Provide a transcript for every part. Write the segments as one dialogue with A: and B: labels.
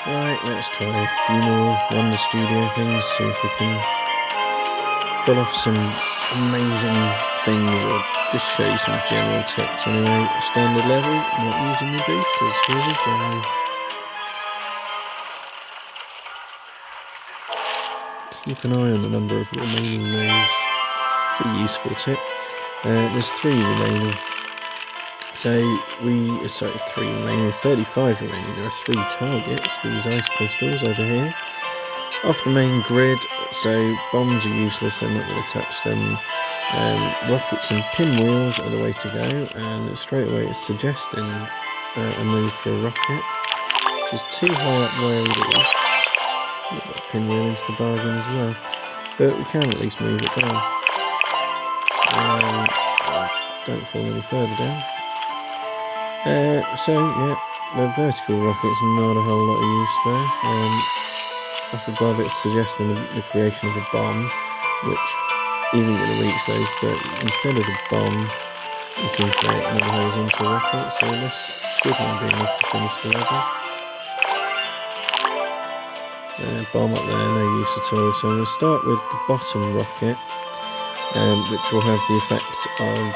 A: Right, let's try a few more Wonderstudio things, see if we can pull off some amazing things, or just show you some general tips anyway. Standard level, not using the boosters. Here we go. Keep an eye on the number of remaining moves. It's a useful tip. There's 3 remaining. So three remaining. There's 35 remaining. There are 3 targets. These ice crystals over here, off the main grid. So bombs are useless. They're not going to touch them. Rockets and pinwheels are the way to go. And straight away, it's suggesting a move for a rocket, which is too high up where it is. We've got a pinwheel into the bargain as well, but we can at least move it down. Don't fall any further down. So yeah, the vertical rocket's not a whole lot of use there. Up above it's suggesting the creation of a bomb, which isn't going to reach those, but instead of a bomb you can create another horizontal rocket, so this should not be enough to finish the level. Bomb up there, no use at all. So I'm going to start with the bottom rocket, which will have the effect of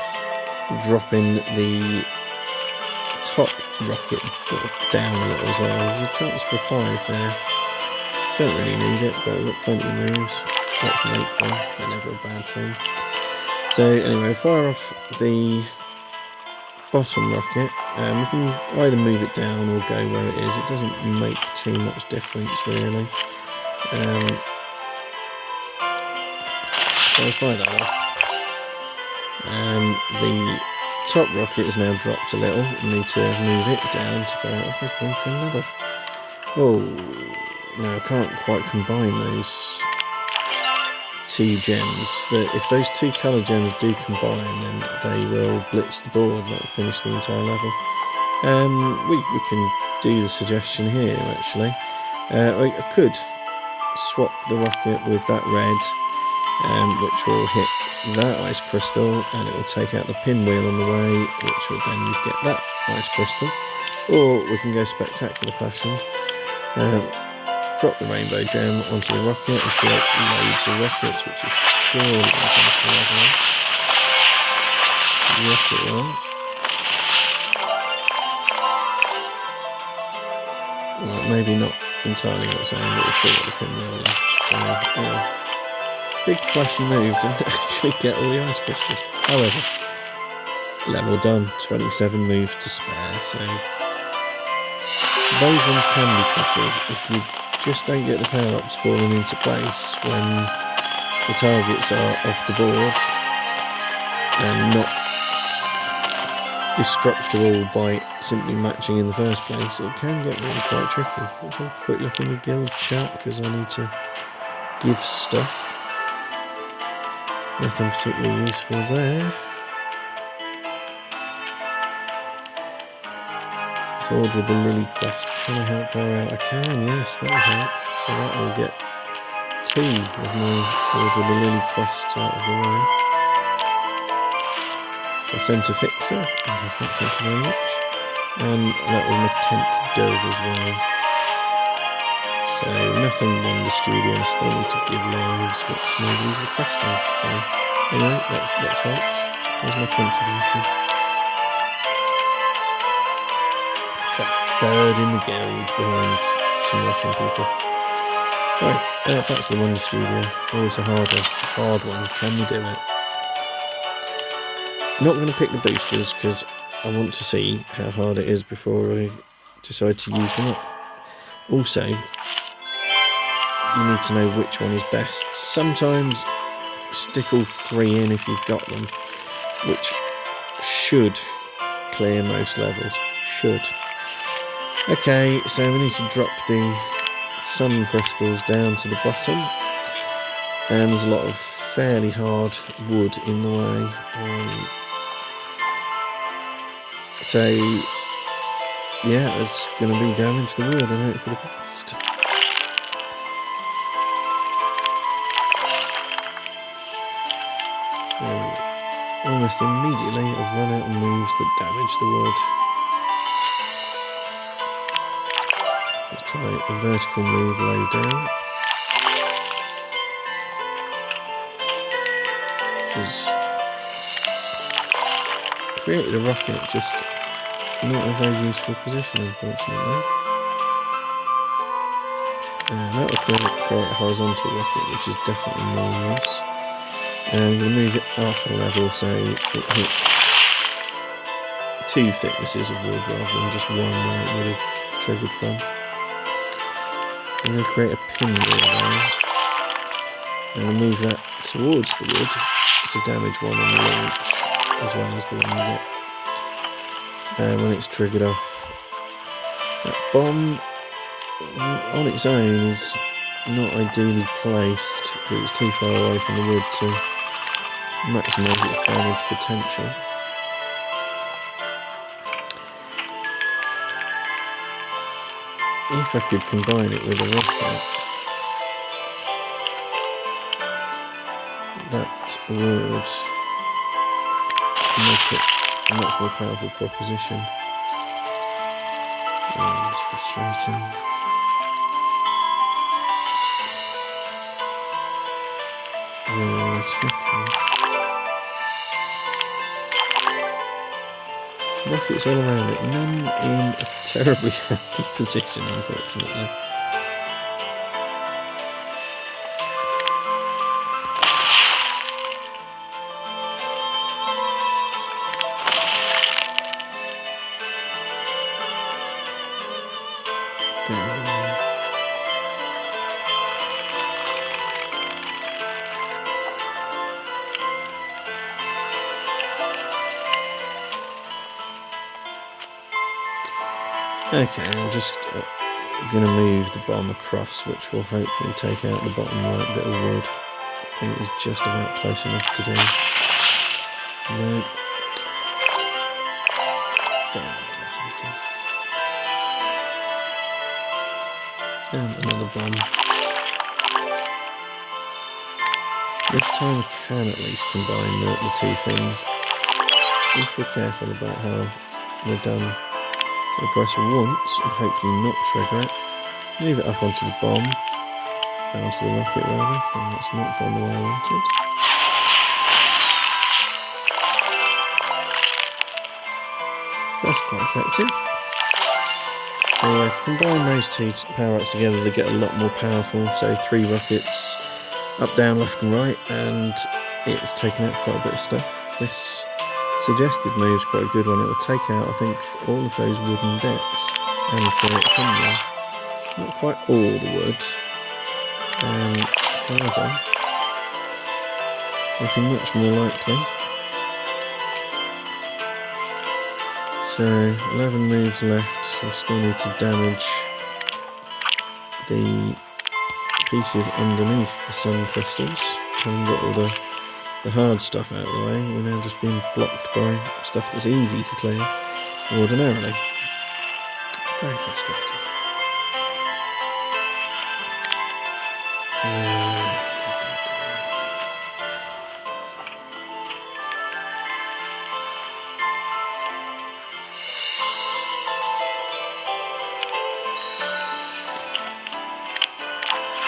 A: dropping the top rocket down a little as well. There's a chance for 5 there. Don't really need it, but we've got plenty of moves. Let's make them. They're never a bad thing. So anyway, fire off the bottom rocket. We can either move it down or go where it is. It doesn't make too much difference really. So I'll fire that off. The top rocket has now dropped a little. We need to move it down to fire it off. There's one for another. Oh, no, I can't quite combine those 2 gems. If those 2 colour gems do combine, then they will blitz the board. That will finish the entire level. We can do the suggestion here actually. I could swap the rocket with that red, which will hit that ice crystal, and it will take out the pinwheel on the way, which will then get that ice crystal. Or we can go spectacular fashion. Drop the rainbow gem onto the rocket and create loads of rockets, which is surely going to finish the level. Yes, it will. Well, maybe not entirely what it's saying, but we've still got the pinwheel left. So, yeah. Big flashy move, didn't actually get all the ice crystals. However, level done, 27 moves to spare, so those ones can be tricky if you just don't get the power-ups falling into place when the targets are off the board and not destructible by simply matching in the first place. It can get really quite tricky. Let's have a quick look in the guild chat because I need to give stuff. Nothing particularly useful there. So order the Lily quest. Can I help her out? I can, yes, that'll help. So that will get 2 of my order the Lily quests out of the way. A Centre Fixer, thank you very much. And that was my 10th dove as well. So nothing Wonderstudio, I still need to give lives, which nobody's requesting. So anyway, that's helped. There's my contribution. Got 3rd in the guild behind some Russian people. Right, back to the Wonderstudio. Always a hard one. Can we do it? I'm not going to pick the boosters because I want to see how hard it is before I decide to use them up. Also, you need to know which one is best. Sometimes stick all 3 in if you've got them, which should clear most levels. Should. Okay, so we need to drop the sun crystals down to the bottom, and there's a lot of fairly hard wood in the way. So yeah, it's going to be damage the wood. I hope for the best. And almost immediately I've run out of moves that damage the wood. Let's try a vertical move low down. Created a rocket, just not a very useful position, unfortunately. And that will create a horizontal rocket, which is definitely more use. And I'm going to move it up a level so it hits 2 thicknesses of wood rather than just one where it would have triggered from. I'm going to create a pinwheel there. And I'll move that towards the wood to damage one on the launch, as well as the one you get when it's triggered off. That bomb on its own is not ideally placed, but it's too far away from the wood to maximise its damage potential. If I could combine it with a rocket, that would make it a much more powerful proposition. Oh, it's frustrating. Right, okay. Rockets all around it, none in a terribly handy position, unfortunately. Okay, I'm just going to move the bomb across, which will hopefully take out the bottom right bit of wood. I think it's just about close enough to do. No. And another bomb. This time I can at least combine the 2 things. If we're careful about how they're done. So press once and hopefully not trigger it. Move it up onto the bomb, onto the rocket rather, and that's not gone the way I wanted. That's quite effective. So if you combine those 2 power-ups together, they get a lot more powerful. So 3 rockets, up, down, left and right, and it's taken out quite a bit of stuff. This suggested move is quite a good one. It will take out, I think, all of those wooden bits and create a pinwheel. Not quite all the wood, however, looking much more likely. So 11 moves left, so we still need to damage the pieces underneath the sun crystals. Having got all the hard stuff out of the way, we're now just being blocked by stuff that's easy to clear ordinarily. Very frustrating.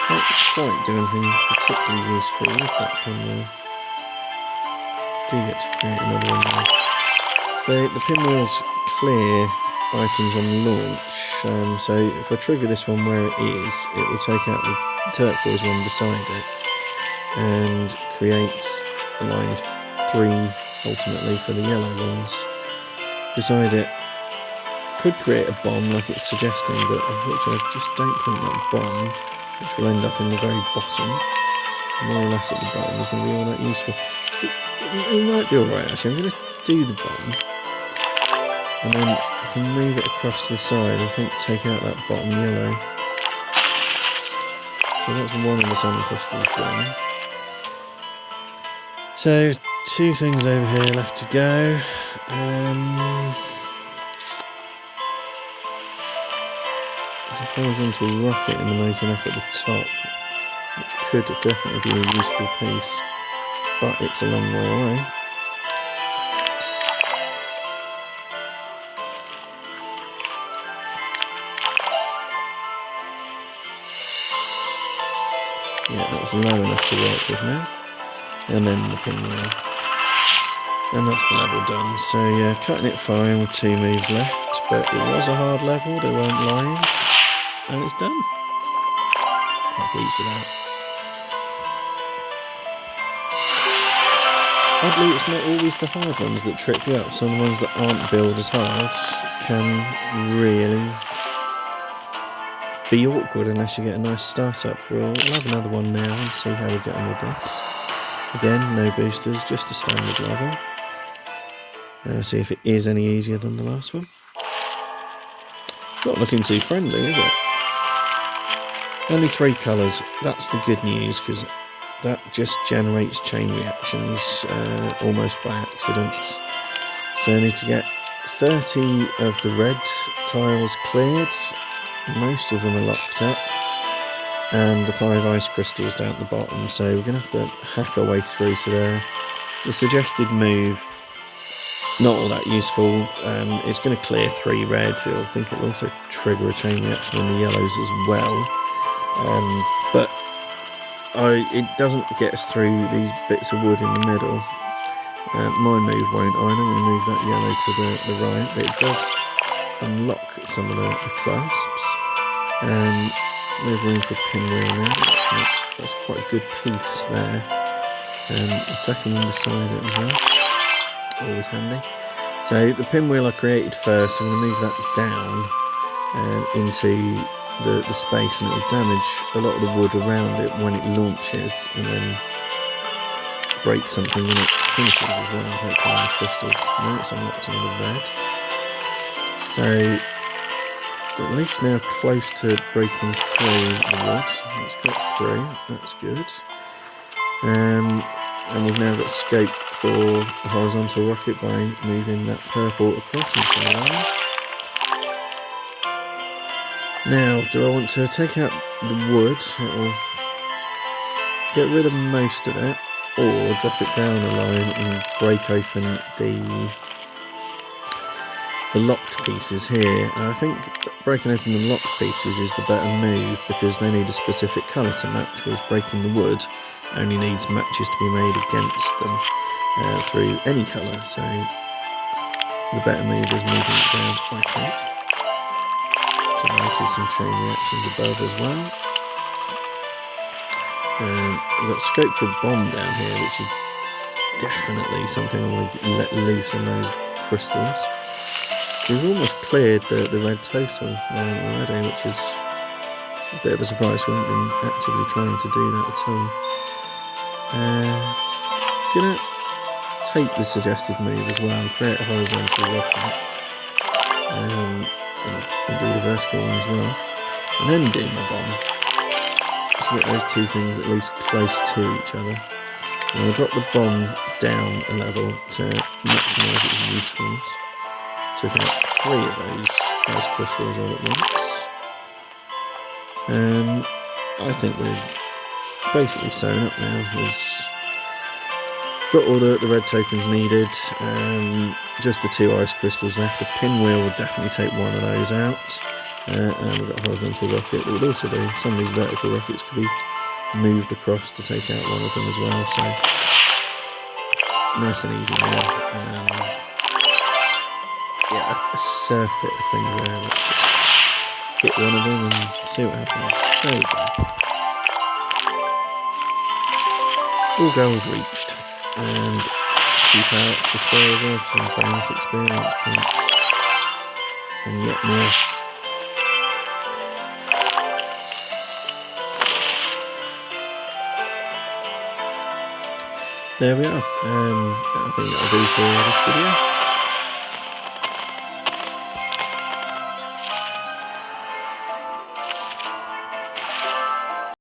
A: Can't quite do anything particularly useful with that pinwheel. Do get to create another one now. So the pinwheels clear items on launch. So if I trigger this one where it is, it will take out the turquoise one beside it and create a line of 3 ultimately for the yellow ones. Beside it could create a bomb like it's suggesting, but unfortunately I just don't think that bomb, which will end up in the very bottom, more or less at the bottom, is going to be all that useful. It might be alright actually. I'm going to do the bomb and then I can move it across to the side, I think take out that bottom yellow. So that's one of the sun crystals done. So 2 things over here left to go. There's a horizontal rocket in the making up at the top, which could definitely be a useful piece, but it's a long way away. Yeah, that's low enough to work with now. And then the pinwheel. And that's the level done. So yeah, cutting it fine with 2 moves left, but it was a hard level, they weren't lying. And it's done. Quite pleased with that. Oddly, it's not always the hard ones that trip you up. Some of the ones that aren't billed as hard can really be awkward unless you get a nice start-up. We'll have another one now and see how we get on with this. Again, no boosters, just a standard level. See if it is any easier than the last one. Not looking too friendly, is it? Only 3 colours. That's the good news, because that just generates chain reactions almost by accident. So I need to get 30 of the red tiles cleared. Most of them are locked up. And the 5 ice crystals down at the bottom. So we're going to have to hack our way through to there. The suggested move, not all that useful. It's going to clear 3 red. I think it'll also trigger a chain reaction on the yellows as well. But it doesn't get us through these bits of wood in the middle. My move won't either. I'm going to move that yellow to the right. But it does unlock some of the clasps. There's room for a pinwheel now. That's quite a good piece there. The second one beside it as well. Always handy. So the pinwheel I created first, I'm going to move that down into the space, and it will damage a lot of the wood around it when it launches, and then break something when it finishes as well. Hopefully the crystals. Now it's unlocked another red. So at least now close to breaking through the wood. It's got through, that's good. And we've now got scope for a horizontal rocket by moving that purple across into the line. Now, do I want to take out the wood, or get rid of most of it, or drop it down a line and break open the locked pieces here? And I think breaking open the locked pieces is the better move, because they need a specific colour to match, whereas breaking the wood only needs matches to be made against them through any colour. So the better move is moving it down, I think. Generated some chain reactions above as well. We've got scope for a bomb down here, which is definitely something I want to let loose on those crystals. We've almost cleared the red total already, which is a bit of a surprise. We haven't been actively trying to do that at all. Gonna take the suggested move as well and create a horizontal rocket. And do the vertical one as well. And then do my bomb. To get those 2 things at least close to each other. And I'll drop the bomb down a level to maximise its usefulness. Took out 3 of those ice crystals all at once. I think we're basically sewn up now. We've got all the red tokens needed. Just the 2 ice crystals left. The pinwheel would definitely take one of those out. And we've got a horizontal rocket that would also do. Some of these vertical rockets could be moved across to take out one of them as well. So nice and easy now. Yeah, a surfeit of things there. Let's hit one of them and see what happens. There we go. All goals reached. And keep out disposal of some bonus experience points. And yet more. There we are. I think that'll do for this video.